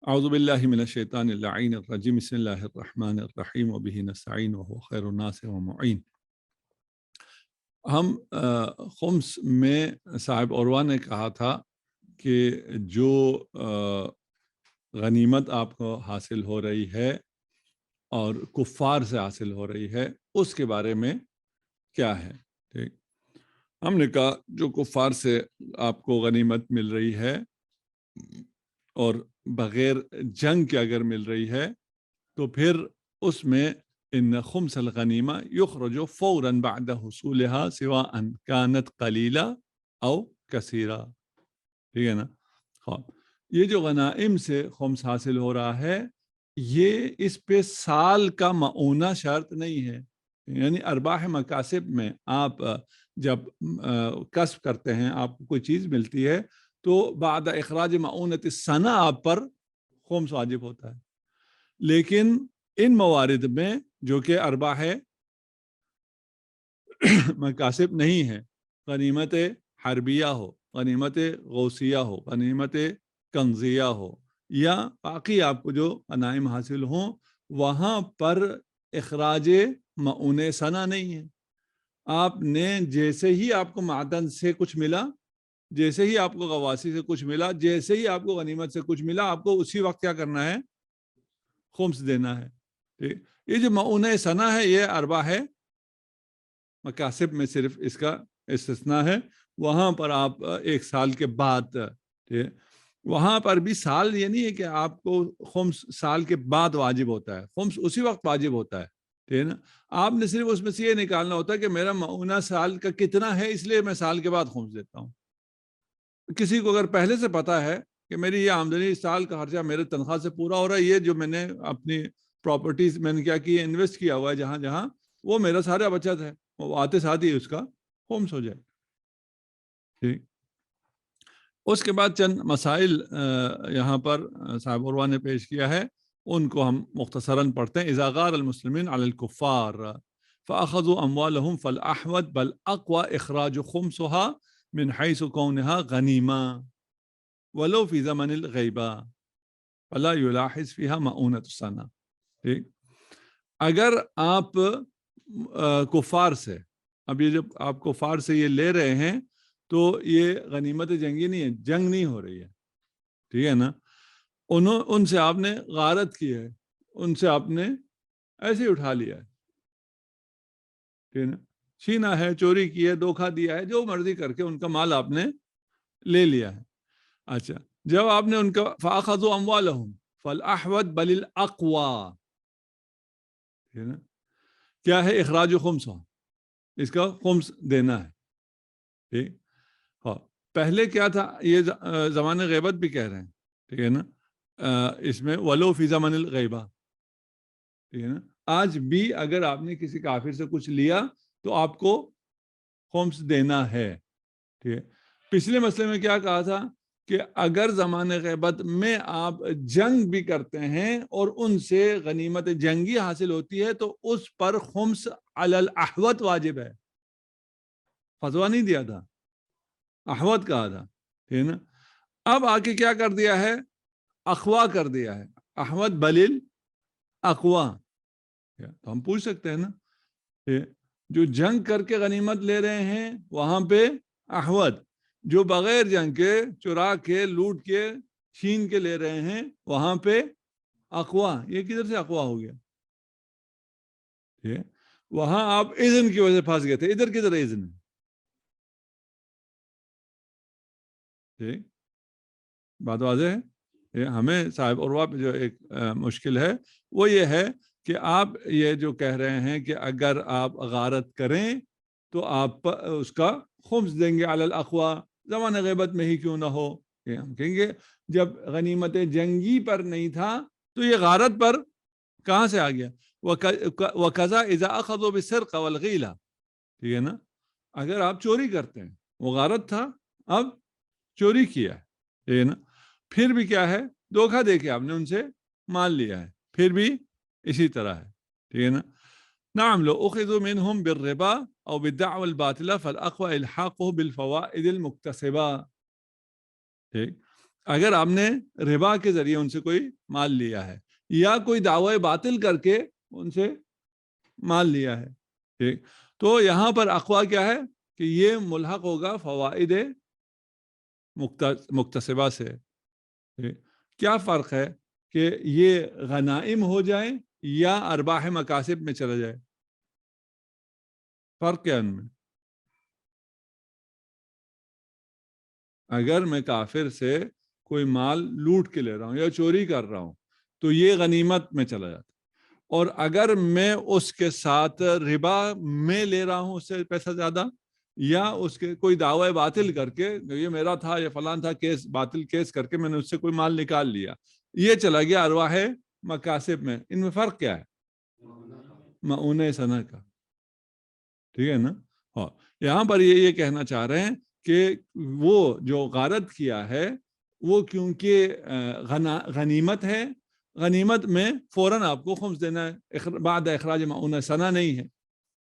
اعوذ باللہ من الشیطان اللعین الرجیم بسم اللہ الرحمن الرحیم وبہ نستعین وہو خیر الناس ومعین۔ ہم خمس میں صاحب عروہ نے کہا تھا کہ جو غنیمت آپ کو حاصل ہو رہی ہے اور کفار سے حاصل ہو رہی ہے اس کے بارے میں کیا ہے۔ ٹھیک، ہم نے کہا جو کفار سے آپ کو غنیمت مل رہی ہے اور بغیر جنگ کے اگر مل رہی ہے تو پھر اس میں ان خمس الغنیمہ یخرج فوراً بعد حصولها سواء كانت قلیلہ او کثیرہ۔ ٹھیک ہے نا؟ خواب یہ جو غنائم سے خمس حاصل ہو رہا ہے یہ اس پہ سال کا معونہ شرط نہیں ہے، یعنی ارباح مکاسب میں آپ جب کسب کرتے ہیں، آپ کو کوئی چیز ملتی ہے تو بعد اخراج معونت السنہ آپ پر خمس واجب ہوتا ہے، لیکن ان موارد میں جو کہ ارباح مکاسب نہیں ہے، غنیمت حربیہ ہو، غنیمت غوثیہ ہو، غنیمت کنزیہ ہو، یا باقی آپ کو جو غنائم حاصل ہوں، وہاں پر اخراج معون سنہ نہیں ہے۔ آپ نے جیسے ہی آپ کو معدن سے کچھ ملا، جیسے ہی آپ کو غواسی سے کچھ ملا، جیسے ہی آپ کو غنیمت سے کچھ ملا، آپ کو اسی وقت کیا کرنا ہے؟ خمس دینا ہے۔ ٹھیک، یہ جو معون سنہ ہے یہ ارباح ہے مکاسب میں صرف اس کا استثناء ہے، وہاں پر آپ ایک سال کے بعد، وہاں پر بھی سال یہ نہیں ہے کہ آپ کو خمس سال کے بعد واجب ہوتا ہے، خمس اسی وقت واجب ہوتا ہے۔ ٹھیک ہے نا؟ آپ نے صرف اس میں سے یہ نکالنا ہوتا ہے کہ میرا معونہ سال کا کتنا ہے، اس لیے میں سال کے بعد خمس دیتا ہوں۔ کسی کو اگر پہلے سے پتا ہے کہ میری یہ آمدنی سال کا خرچہ میرے تنخواہ سے پورا ہو رہا ہے، یہ جو میں نے اپنی پراپرٹیز میں نے کیا کی ہے، انویسٹ کیا ہوا ہے جہاں جہاں، وہ میرا سارا بچت ہے، وہ آتے ساتھ ہی اس کا خمس ہو جائے۔ ٹھیک، اس کے بعد چند مسائل یہاں پر صاحب عروہ نے پیش کیا ہے، ان کو ہم مختصراً پڑھتے ہیں۔ اذا غار المسلمین علی الکفار فاخذوا اموالهم فالاحوط بل اقوى اخراج خمسها من حيث كونها غنیمہ ولو فی زمن الغیبہ فلا یلاحظ فیہا معونۃ السنہ۔ ٹھیک، اگر آپ کفار سے، اب یہ جب آپ کفار سے یہ لے رہے ہیں تو یہ غنیمت جنگی نہیں ہے، جنگ نہیں ہو رہی ہے، ٹھیک ہے نا؟ ان سے آپ نے غارت کی ہے، ان سے آپ نے ایسے ہی اٹھا لیا ہے، ٹھیک ہے نا؟ چھینا ہے، چوری کی ہے، دھوکہ دیا ہے، جو مرضی کر کے ان کا مال آپ نے لے لیا ہے۔ اچھا، جب آپ نے ان کا فاخذوا اموالهم فالاحوط بل الاقوى، ٹھیک ہے نا؟ کیا ہے؟ اخراج خمس، اس کا خمس دینا ہے۔ ٹھیک، ہاں، پہلے کیا تھا؟ یہ زمان غیبت بھی کہہ رہے ہیں، ٹھیک ہے نا؟ اس میں ولو فی زمن الغیبہ، ٹھیک ہے نا؟ آج بھی اگر آپ نے کسی کافر سے کچھ لیا تو آپ کو خمس دینا ہے۔ ٹھیک ہے، پچھلے مسئلے میں کیا کہا تھا کہ اگر زمان غیبت میں آپ جنگ بھی کرتے ہیں اور ان سے غنیمت جنگی حاصل ہوتی ہے تو اس پر خمس علی الاحوط واجب ہے، فتویٰ نہیں دیا تھا، احوط کہا تھا، ٹھیک ہے نا؟ اب آگے کیا کر دیا ہے؟ اخوا کر دیا ہے، احوط بلیل اقوا۔ تو ہم پوچھ سکتے ہیں نا، جو جنگ کر کے غنیمت لے رہے ہیں وہاں پہ احوط، جو بغیر جنگ کے چرا کے لوٹ کے چھین کے لے رہے ہیں وہاں پہ اقوا۔ یہ کدھر سے اقوا ہو گیا؟ وہاں آپ اذن کی وجہ سے پھنس گئے تھے، ادھر کدھر اذن ہے؟ ٹھیک، بات واضح ہے۔ ہمیں صاحب عروہ پہ جو ایک مشکل ہے وہ یہ ہے کہ آپ یہ جو کہہ رہے ہیں کہ اگر آپ غارت کریں تو آپ اس کا خمس دیں گے علی الاقوا، زمان غیبت میں ہی کیوں نہ ہو۔ ہم کہیں گے جب غنیمت جنگی پر نہیں تھا تو یہ غارت پر کہاں سے آ گیا؟ وَكَذَا إِذَا أَخَذُوا بِالسِّرْقِ وَالْغِيلَةِ، ٹھیک ہے نا؟ اگر آپ چوری کرتے ہیں، وہ غارت تھا، اب چوری کیا ہے، ٹھیک ہے نا؟ پھر بھی کیا ہے؟ دھوکہ دے کے آپ نے ان سے مال لیا ہے، پھر بھی اسی طرح ہے، ٹھیک ہے نا؟ نعم لو اخذوا منهم بالربا او بالدعوى الباطلة فالاقوى الحاقه بالفوائد المكتسبة۔ ٹھیک، اگر آپ نے ربا کے ذریعے ان سے کوئی مال لیا ہے یا کوئی دعوی باطل کر کے ان سے مال لیا ہے، ٹھیک، تو یہاں پر اقوا کیا ہے کہ یہ ملحق ہوگا فوائد مکتسبہ سے. کیا فرق ہے کہ یہ غنائم ہو جائے یا ارباح مکاسب میں چلا جائے؟ فرق کیا ان میں؟ اگر میں کافر سے کوئی مال لوٹ کے لے رہا ہوں یا چوری کر رہا ہوں تو یہ غنیمت میں چلا جاتا، اور اگر میں اس کے ساتھ ربا میں لے رہا ہوں اس سے پیسہ زیادہ، یا اس کے کوئی دعوی باطل کر کے یہ میرا تھا یا فلان تھا، کیس باطل کیس کر کے میں نے اس سے کوئی مال نکال لیا، یہ چلا گیا ارواح مکاسب میں. ان میں فرق کیا ہے؟ معونہ سنا کا. ٹھیک ہے نا؟ ہاں، یہاں پر یہ کہنا چاہ رہے ہیں کہ وہ جو غارت کیا ہے وہ کیونکہ غنیمت ہے، غنیمت میں فوراً آپ کو خمس دینا ہے، بعد اخراج معونہ سنا نہیں ہے.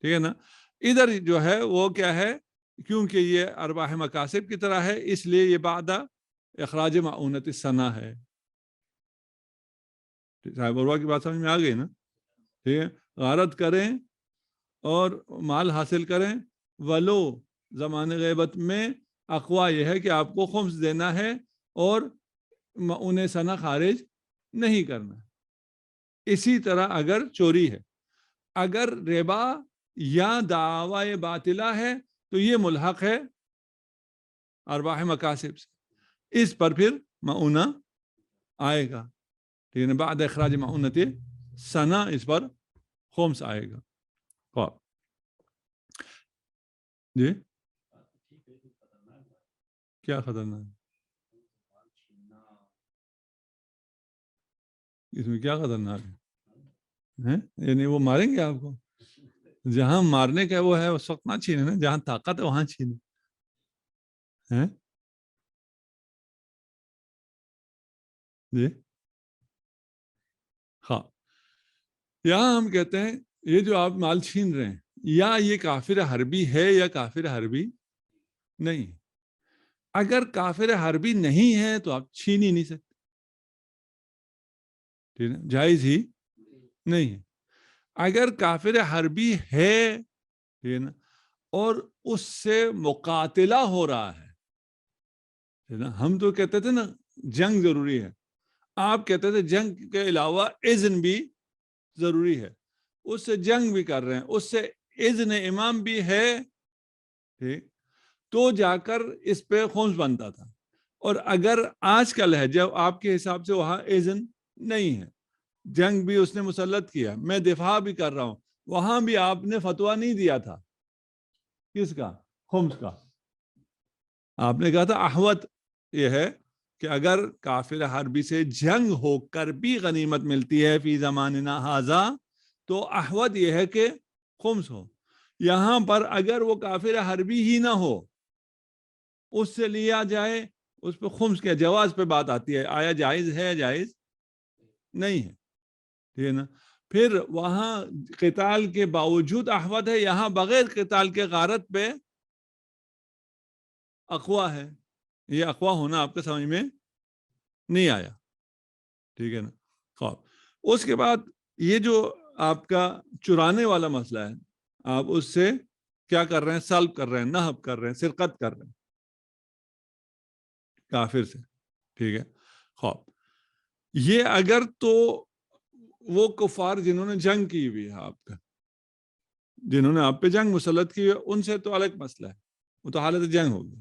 ٹھیک ہے نا؟ ادھر جو ہے وہ کیا ہے، کیونکہ یہ ارباح مکاسب کی طرح ہے اس لیے یہ بعد اخراج معونۃ السنہ ہے. صاحب عروہ کی بات سمجھ میں آ گئی نا؟ ٹھیک ہے، غارت کریں اور مال حاصل کریں ولو زمان غیبت میں، اقوا یہ ہے کہ آپ کو خمس دینا ہے اور معونہ سنہ خارج نہیں کرنا. اسی طرح اگر چوری ہے، اگر ربا یا دعوی باطلہ ہے تو یہ ملحق ہے ارباح مکاسب سے، اس پر پھر معونہ آئے گا. ٹھیک ہے، بعد اخراج معونۃ سنہ اس پر خمس آئے گا. جی کیا خطرناک ہے اس میں؟ کیا خطرناک ہے؟ یعنی وہ ماریں گے آپ کو؟ جہاں مارنے کا وہ ہے اس وقت نہ چھینے نا، جہاں طاقت ہے وہاں چھینے. جی ہاں، یہاں ہم کہتے ہیں یہ جو آپ مال چھین رہے ہیں یا یہ کافر حربی ہے یا کافر حربی نہیں. اگر کافر حربی نہیں ہے تو آپ چھین ہی نہیں سکتے، ٹھیک ہے، جائز ہی نہیں ہے. اگر کافر حربی ہے، ٹھیک ہے نا، اور اس سے مقاتلہ ہو رہا ہے، ہم تو کہتے تھے نا جنگ ضروری ہے، آپ کہتے تھے جنگ کے علاوہ اذن بھی ضروری ہے، اس سے جنگ بھی کر رہے ہیں، اس سے اذن امام بھی ہے، ٹھیک، تو جا کر اس پہ خمس بنتا تھا. اور اگر آج کل ہے جب آپ کے حساب سے وہاں اذن نہیں ہے، جنگ بھی اس نے مسلط کیا، میں دفاع بھی کر رہا ہوں، وہاں بھی آپ نے فتویٰ نہیں دیا تھا کس کا؟ خمس کا. آپ نے کہا تھا احوط یہ ہے کہ اگر کافر حربی سے جنگ ہو کر بھی غنیمت ملتی ہے فی زماننا ھذا تو احوط یہ ہے کہ خمس ہو. یہاں پر اگر وہ کافر حربی ہی نہ ہو، اس سے لیا جائے، اس پہ خمس کے جواز پہ بات آتی ہے، آیا جائز ہے جائز نہیں ہے. ٹھیک ہے نا؟ پھر وہاں قتال کے باوجود احوط ہے، یہاں بغیر قتال کے غارت پہ اقوا ہے. یہ اقوا ہونا آپ کے سمجھ میں نہیں آیا، ٹھیک ہے نا؟ خواب اس کے بعد یہ جو آپ کا چرانے والا مسئلہ ہے، آپ اس سے کیا کر رہے ہیں؟ سلب کر رہے ہیں، نہب کر رہے ہیں، سرقت کر رہے ہیں کافر سے. ٹھیک ہے، خواب یہ اگر تو وہ کفار جنہوں نے جنگ کی ہوئی ہے، آپ کا جنہوں نے آپ پہ جنگ مسلط کی ہے، ان سے تو الگ مسئلہ ہے، وہ تو حالت جنگ ہوگی.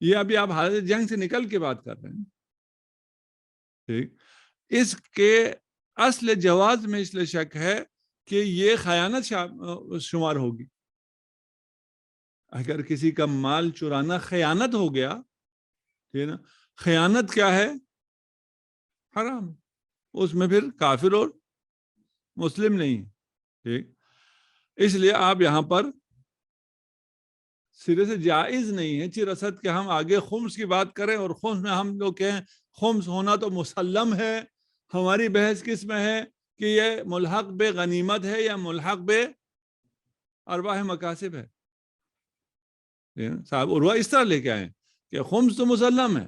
یہ ابھی آپ حالت جنگ سے نکل کے بات کر رہے ہیں، ٹھیک. اس کے اصل جواز میں اس لیے شک ہے کہ یہ خیانت شمار ہوگی. اگر کسی کا مال چرانا خیانت ہو گیا، ٹھیک ہے نا، خیانت کیا ہے؟ حرام. اس میں پھر کافر اور مسلم نہیں، ٹھیک. اس لیے آپ یہاں پر سرے سے جائز نہیں ہے چرست کہ ہم آگے خمس کی بات کریں اور خمس میں ہم لوگ کہیں خمس ہونا تو مسلم ہے. ہماری بحث کس میں ہے کہ یہ ملحق بے غنیمت ہے یا ملحق بے ارباح مکاسب ہے. صاحب عروہ اس طرح لے کے آئے کہ خمس تو مسلم ہے،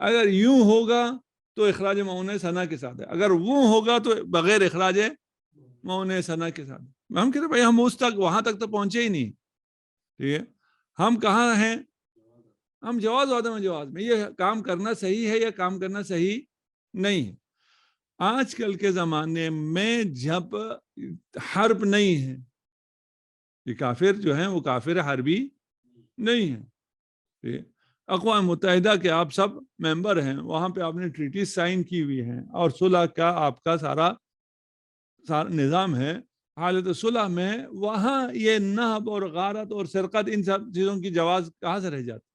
اگر یوں ہوگا تو اخراج معاون ثنا کے ساتھ ہے، اگر وہ ہوگا تو بغیر اخراج معاون ثنا کے ساتھ۔ ہم کہتے ہیں بھائی ہم اس تک وہاں تک تو پہنچے ہی نہیں، ٹھیک ہے، ہم کہاں ہیں؟ ہم جواز و عدم جواز میں، یہ کام کرنا صحیح ہے یا کام کرنا صحیح نہیں ہے۔ آج کل کے زمانے میں جب حرب نہیں ہے، یہ کافر جو ہیں وہ کافر حربی نہیں ہے، اقوام متحدہ کے آپ سب ممبر ہیں، وہاں پہ آپ نے ٹریٹیز سائن کی ہوئی ہیں اور صلح کا آپ کا سارا نظام ہے۔ حالت صلح میں وہاں یہ نہب اور غارت اور سرقت ان سب چیزوں کی جواز کہاں سے رہ جاتی؟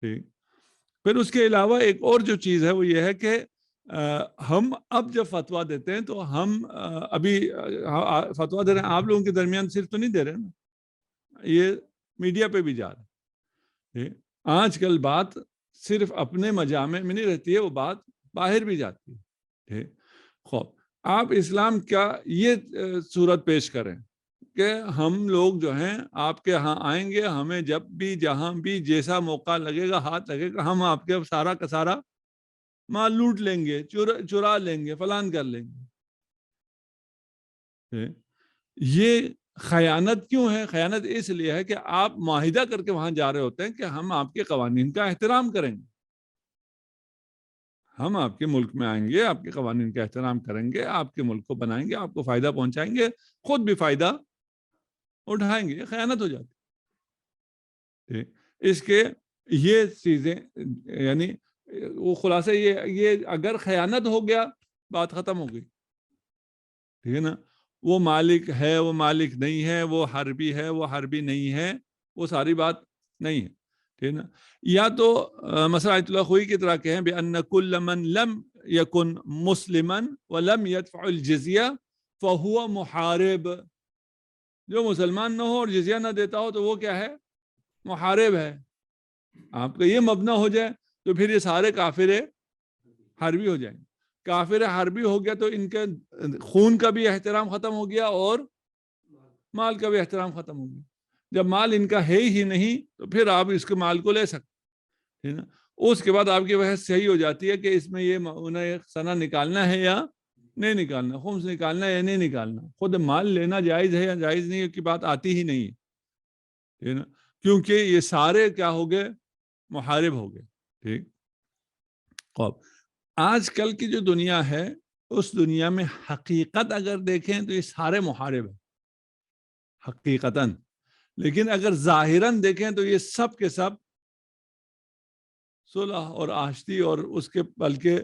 ٹھیک، پھر اس کے علاوہ ایک اور جو چیز ہے وہ یہ ہے کہ ہم اب جب فتویٰ دیتے ہیں تو ہم ابھی فتویٰ دے رہے ہیں، آپ لوگوں کے درمیان صرف تو نہیں دے رہے نا، یہ میڈیا پہ بھی جا رہا ہے۔ آج کل بات صرف اپنے مجامع میں نہیں رہتی ہے، وہ بات باہر بھی جاتی ہے۔ خوب آپ اسلام کا یہ صورت پیش کریں کہ ہم لوگ جو ہیں آپ کے ہاں آئیں گے، ہمیں جب بھی جہاں بھی جیسا موقع لگے گا، ہاتھ لگے گا، ہم آپ کے سارا کا سارا مال لوٹ لیں گے، چرا لیں گے، فلان کر لیں گے۔ یہ خیانت کیوں ہے؟ خیانت اس لیے ہے کہ آپ معاہدہ کر کے وہاں جا رہے ہوتے ہیں کہ ہم آپ کے قوانین کا احترام کریں گے، ہم آپ کے ملک میں آئیں گے، آپ کے قوانین کا احترام کریں گے، آپ کے ملک کو بنائیں گے، آپ کو فائدہ پہنچائیں گے، خود بھی فائدہ اٹھائیں گے۔ یہ خیانت ہو جاتی۔ اس کے یہ چیزیں یعنی وہ خلاصہ یہ اگر خیانت ہو گیا بات ختم ہو گئی، ٹھیک ہے نا، وہ مالک ہے، وہ مالک نہیں ہے، وہ حربی ہے، وہ حربی نہیں ہے، وہ ساری بات نہیں ہے، ٹھیک ہے نا۔ یا تو مثلا آیت اللہ خوئی کی طرح کہیں بِأَنَّ كُلَّ مَنْ لَمْ يَكُنْ مُسْلِمًا وَلَمْ يَدْفَعُ الْجِزْيَةَ فَهُوَ محارب، جو مسلمان نہ ہو اور جزیہ نہ دیتا ہو تو وہ کیا ہے؟ محارب ہے۔ آپ کا یہ مبنا ہو جائے تو پھر یہ سارے کافر حربی ہو جائیں گے۔ کافر حربی ہو گیا تو ان کے خون کا بھی احترام ختم ہو گیا اور مال کا بھی احترام ختم ہو گیا۔ جب مال ان کا ہے ہی نہیں تو پھر آپ اس کے مال کو لے سکتے ہیں نا۔ اس کے بعد آپ کی بحث صحیح ہو جاتی ہے کہ اس میں یہ انہیں سنا نکالنا ہے یا نہیں نکالنا، خمس نکالنا ہے یا نہیں نکالنا، خود مال لینا جائز ہے یا جائز نہیں کی بات آتی ہی نہیں ہے نا، کیونکہ یہ سارے کیا ہو گئے؟ محارب ہو گئے۔ ٹھیک، خوب آج کل کی جو دنیا ہے اس دنیا میں حقیقت اگر دیکھیں تو یہ سارے محارب ہیں حقیقتاً، لیکن اگر ظاہراً دیکھیں تو یہ سب کے سب صلح اور آشتی اور اس کے بلکہ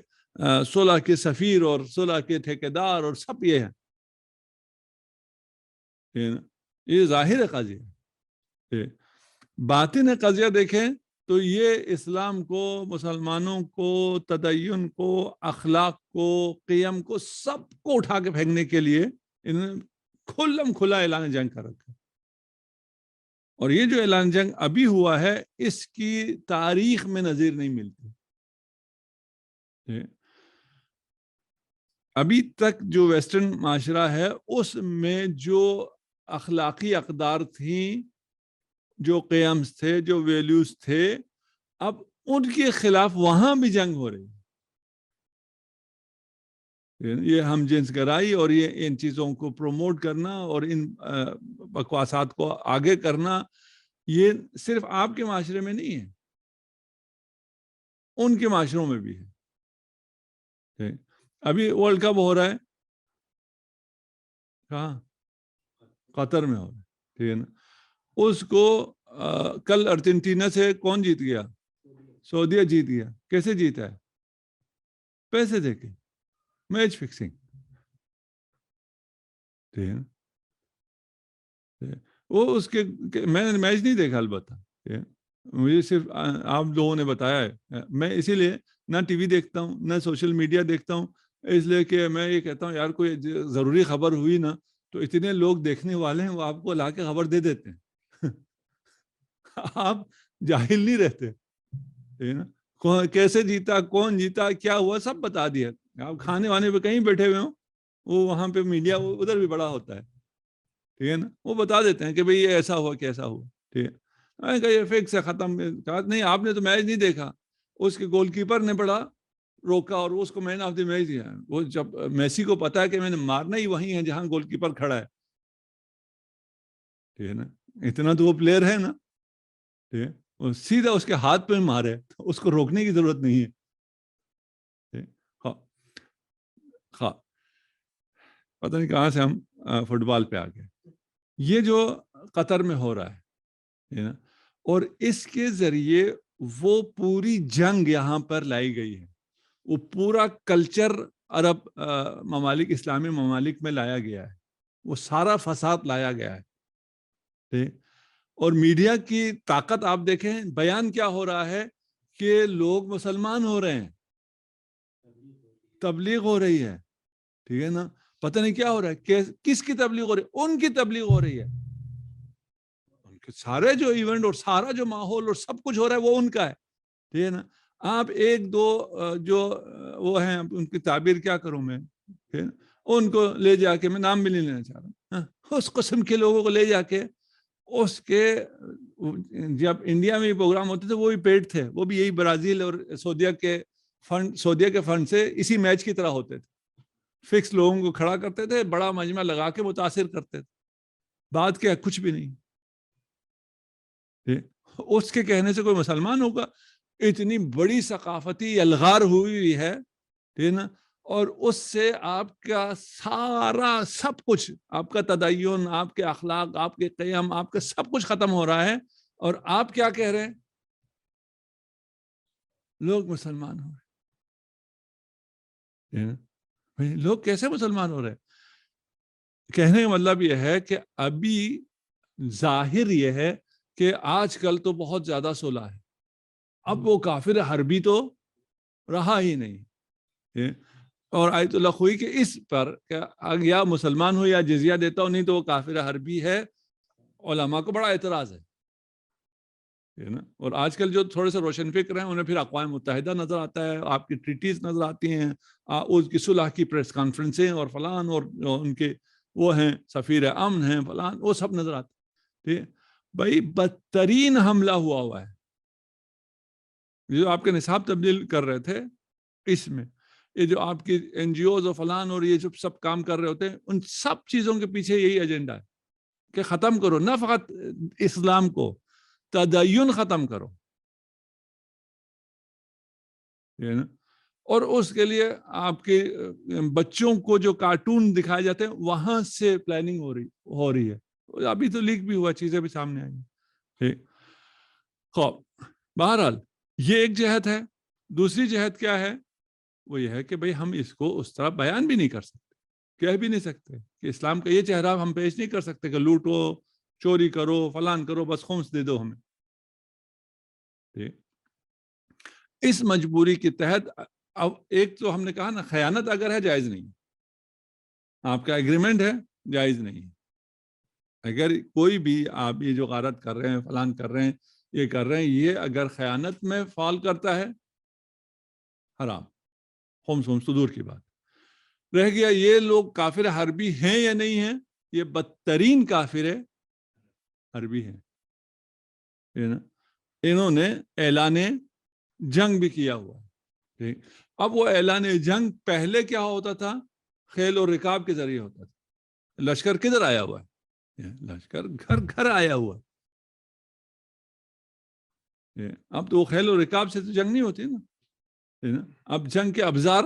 صلح کے سفیر اور صلح کے ٹھیکیدار اور سب یہ ہیں۔ یہ ظاہر قضیہ ہے۔ باطن قضیہ دیکھیں تو یہ اسلام کو، مسلمانوں کو، تدین کو، اخلاق کو، قیم کو، سب کو اٹھا کے پھینکنے کے لیے انہوں نے کھلم کھلا اعلان جنگ کر رکھا۔ اور یہ جو اعلان جنگ ابھی ہوا ہے اس کی تاریخ میں نظیر نہیں ملتی۔ ابھی تک جو ویسٹرن معاشرہ ہے اس میں جو اخلاقی اقدار تھیں، جو قیم تھے، جو ویلیوز تھے، اب ان کے خلاف وہاں بھی جنگ ہو رہی ہے۔ یہ ہم جنس گرائی اور یہ ان چیزوں کو پروموٹ کرنا اور ان بکواسات کو آگے کرنا، یہ صرف آپ کے معاشرے میں نہیں ہے، ان کے معاشروں میں بھی ہے۔ ابھی ورلڈ کپ ہو رہا ہے کہاں؟ قطر میں ہو رہا ہے، ٹھیک ہے نا۔ اس کو کل ارجنٹینا سے کون جیت گیا؟ سعودیہ جیت گیا۔ کیسے جیتا ہے؟ پیسے دے کے، میچ فکسنگ، ٹھیک ہے۔ وہ اس کے میں نے میچ نہیں دیکھا، البتہ مجھے صرف آپ لوگوں نے بتایا ہے۔ میں اسی لیے نہ ٹی وی دیکھتا ہوں نہ سوشل میڈیا دیکھتا ہوں، اس لیے کہ میں یہ کہتا ہوں یار کوئی ضروری خبر ہوئی نا تو اتنے لوگ دیکھنے والے ہیں، وہ آپ کو لا کے خبر دے دیتے ہیں۔ آپ جاہل نہیں رہتے، کیسے جیتا، کون جیتا، کیا ہوا، سب بتا دیا۔ آپ کھانے وانے پہ کہیں بیٹھے ہوئے ہوں، وہ وہاں پہ میڈیا ادھر بھی بڑا ہوتا ہے، ٹھیک ہے نا، وہ بتا دیتے ہیں کہ بھئی یہ ایسا ہوا کیسا ہوا، ٹھیک ہے۔ میں نے کہا یہ فکس ہے ختم. کہا نہیں آپ نے تو میچ نہیں دیکھا, اس کے گول کیپر نے بڑا روکا اور اس کو مین آف دی میچ دیا. وہ جب میسی کو پتا ہے کہ میں نے مارنا ہی وہیں ہے جہاں گول کیپر کھڑا ہے, ٹھیک ہے نا, اتنا تو وہ پلیئر ہے نا, ٹھیک ہے, وہ سیدھا اس کے ہاتھ پہ مارے, اس کو روکنے کی ضرورت نہیں ہے. ہاں پتہ نہیں کہاں سے ہم فٹ بال پہ آ گئے. یہ جو قطر میں ہو رہا ہے اور اس کے ذریعے وہ پوری جنگ یہاں پر لائی گئی ہے, وہ پورا کلچر عرب ممالک, اسلامی ممالک میں لایا گیا ہے, وہ سارا فساد لایا گیا ہے. اور میڈیا کی طاقت آپ دیکھیں, بیان کیا ہو رہا ہے کہ لوگ مسلمان ہو رہے ہیں, تبلیغ ہو رہی ہے, ٹھیک ہے نا, پتہ نہیں کیا ہو رہا ہے, کس کی تبلیغ ہو رہی ہے, ان کی تبلیغ ہو رہی ہے. ان کے سارے جو ایونٹ اور سارا جو ماحول اور سب کچھ ہو رہا ہے وہ ان کا ہے, ٹھیک ہے نا. آپ ایک دو جو وہ ہیں, ان کی تعبیر کیا کروں میں, ان کو لے جا کے, میں نام بھی نہیں لینا چاہ رہا, اس قسم کے لوگوں کو لے جا کے, اس کے جب انڈیا میں پروگرام ہوتے تھے وہ بھی پیڈ تھے, وہ بھی یہی برازیل اور سعودیہ کے فنڈ سے اسی میچ کی طرح ہوتے تھے, فکس لوگوں کو کھڑا کرتے تھے, بڑا مجمع لگا کے متاثر کرتے تھے, بات کیا کچھ بھی نہیں. اس کے کہنے سے کوئی مسلمان ہوگا؟ اتنی بڑی ثقافتی الغار ہوئی ہے, ٹھیک ہے نا, اور اس سے آپ کا سارا سب کچھ, آپ کا تدین, آپ کے اخلاق, آپ کے قیام, آپ کا سب کچھ ختم ہو رہا ہے, اور آپ کیا کہہ رہے ہیں, لوگ مسلمان ہو رہے ہیں. لوگ کیسے مسلمان ہو رہے ہیں؟ کہنے کا مطلب یہ ہے کہ ابھی ظاہر یہ ہے کہ آج کل تو بہت زیادہ صلح ہے, اب وہ کافر حربی تو رہا ہی نہیں. اور آیت اللہ خوئی کہ اس پر یا مسلمان ہو یا جزیہ دیتا ہو, نہیں تو وہ کافر حربی ہے. علماء کو بڑا اعتراض ہے نا, اور آج کل جو تھوڑے سے روشن فکر ہیں انہیں پھر اقوام متحدہ نظر آتا ہے, آپ کی ٹریٹیز نظر آتی ہیں, اس کی صلح کی پریس کانفرنسیں اور فلان, اور ان کے وہ ہیں سفیر امن ہیں فلان, وہ سب نظر آتے. ٹھیک بھائی, بدترین حملہ ہوا ہے. جو آپ کے نصاب تبدیل کر رہے تھے, اس میں یہ جو آپ کی این جی اوز اور فلان اور یہ جو سب کام کر رہے ہوتے ہیں, ان سب چیزوں کے پیچھے یہی ایجنڈا ہے کہ ختم کرو, نہ فقط اسلام کو, تدین ختم کرو. اور اس کے لیے آپ کے بچوں کو جو کارٹون دکھائے جاتے ہیں وہاں سے پلاننگ ہو رہی ہے. ابھی تو لیک بھی ہوا, چیزیں بھی سامنے آئی. بہرحال یہ ایک جہت ہے. دوسری جہت کیا ہے, وہ یہ ہے کہ بھئی ہم اس کو اس طرح بیان بھی نہیں کر سکتے, کہہ بھی نہیں سکتے کہ اسلام کا یہ چہرہ ہم پیش نہیں کر سکتے کہ لوٹو, چوری کرو, فلان کرو, بس خمس دے دو ہمیں. اس مجبوری کے تحت اب ایک تو ہم نے کہا نا, خیانت اگر ہے جائز نہیں, آپ کا ایگریمنٹ ہے جائز نہیں. اگر کوئی بھی آپ یہ جو غارت کر رہے ہیں, فلان کر رہے ہیں, یہ کر رہے ہیں, یہ اگر خیانت میں فال کرتا ہے حرام, خمس تو دور کی بات. رہ گیا یہ لوگ کافر حربی ہیں یا نہیں ہیں, یہ بدترین کافر حربی ہیں. انہوں نے اعلان جنگ بھی کیا ہوا. اب وہ اعلان جنگ پہلے کیا ہوتا تھا, خیل اور رکاب کے ذریعے ہوتا تھا. لشکر کدھر آیا ہوا ہے, لشکر گھر گھر آیا ہوا. اب تو وہ خیل اور رکاب سے تو جنگ نہیں ہوتی نا, اب جنگ کے ابزار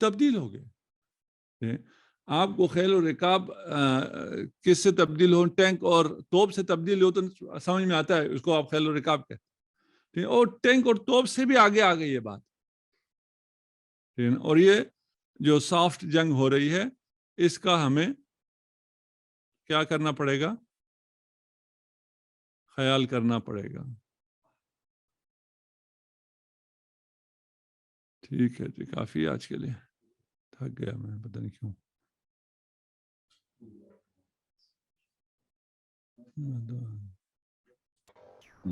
تبدیل ہو گئے. آپ کو خیل و رکاب کس سے تبدیل ہو, ٹینک اور توپ سے تبدیل ہو تو سمجھ میں آتا ہے, اس کو آپ خیل و رکاب کہتے ہیں. اور ٹینک اور توپ سے بھی آگے آ گئی یہ بات. اور یہ جو سافٹ جنگ ہو رہی ہے, اس کا ہمیں کیا کرنا پڑے گا, خیال کرنا پڑے گا. ٹھیک ہے جی, کافی آج کے لیے, تھک گیا میں, پتہ نہیں کیوں.